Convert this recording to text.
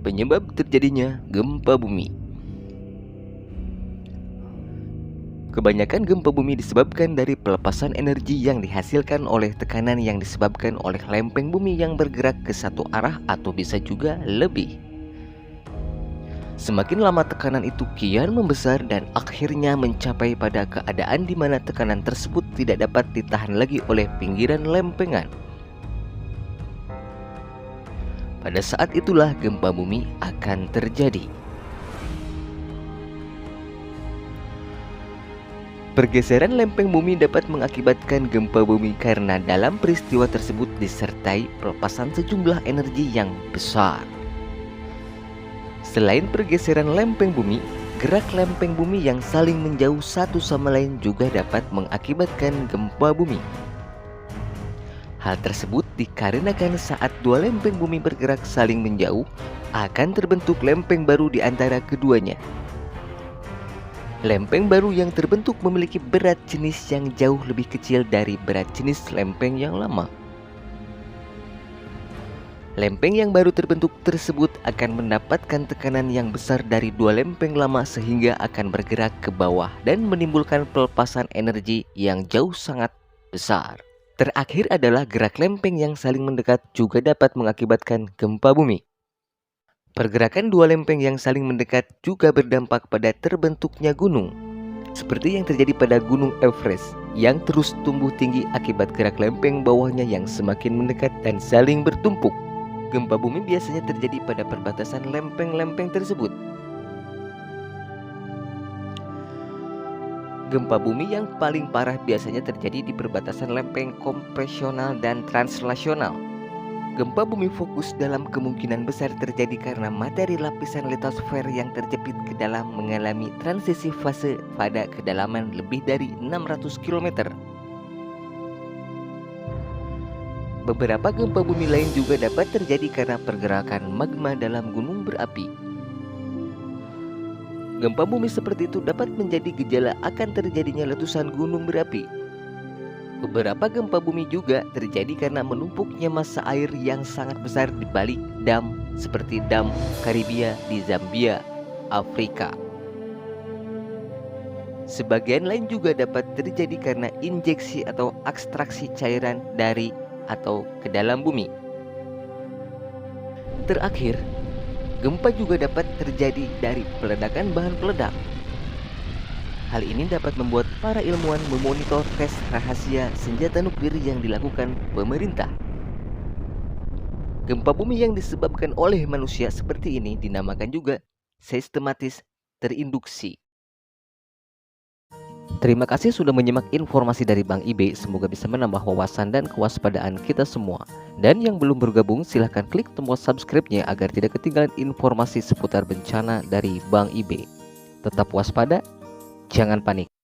Penyebab terjadinya gempa bumi. Kebanyakan gempa bumi disebabkan dari pelepasan energi yang dihasilkan oleh tekanan yang disebabkan oleh lempeng bumi yang bergerak ke satu arah atau bisa juga lebih. Semakin lama tekanan itu kian membesar dan akhirnya mencapai pada keadaan di mana tekanan tersebut tidak dapat ditahan lagi oleh pinggiran lempengan. Pada saat itulah gempa bumi akan terjadi. Pergeseran lempeng bumi dapat mengakibatkan gempa bumi karena dalam peristiwa tersebut disertai pelepasan sejumlah energi yang besar. Selain pergeseran lempeng bumi, gerak lempeng bumi yang saling menjauh satu sama lain juga dapat mengakibatkan gempa bumi. Hal tersebut dikarenakan saat dua lempeng bumi bergerak saling menjauh, akan terbentuk lempeng baru di antara keduanya. Lempeng baru yang terbentuk memiliki berat jenis yang jauh lebih kecil dari berat jenis lempeng yang lama. Lempeng yang baru terbentuk tersebut akan mendapatkan tekanan yang besar dari dua lempeng lama sehingga akan bergerak ke bawah dan menimbulkan pelepasan energi yang jauh sangat besar. Terakhir adalah gerak lempeng yang saling mendekat juga dapat mengakibatkan gempa bumi. Pergerakan dua lempeng yang saling mendekat juga berdampak pada terbentuknya gunung. Seperti yang terjadi pada Gunung Everest yang terus tumbuh tinggi akibat gerak lempeng bawahnya yang semakin mendekat dan saling bertumpuk. Gempa bumi biasanya terjadi pada perbatasan lempeng-lempeng tersebut. Gempa bumi yang paling parah biasanya terjadi di perbatasan lempeng kompresional dan translasional. Gempa bumi fokus dalam kemungkinan besar terjadi karena materi lapisan litosfer yang terjepit ke dalam mengalami transisi fase pada kedalaman lebih dari 600 km. Beberapa gempa bumi lain juga dapat terjadi karena pergerakan magma dalam gunung berapi. Gempa bumi seperti itu dapat menjadi gejala akan terjadinya letusan gunung berapi. Beberapa gempa bumi juga terjadi karena menumpuknya massa air yang sangat besar di balik dam seperti dam Karibia di Zambia, Afrika. Sebagian lain juga dapat terjadi karena injeksi atau ekstraksi cairan dari atau ke dalam bumi. Terakhir, gempa juga dapat terjadi dari peledakan bahan peledak. Hal ini dapat membuat para ilmuwan memonitor tes rahasia senjata nuklir yang dilakukan pemerintah. Gempa bumi yang disebabkan oleh manusia seperti ini dinamakan juga sistematis terinduksi. Terima kasih sudah menyimak informasi dari Bang Ibe. Semoga bisa menambah wawasan dan kewaspadaan kita semua. Dan yang belum bergabung silahkan klik tombol subscribe-nya agar tidak ketinggalan informasi seputar bencana dari Bang Ibe. Tetap waspada, jangan panik.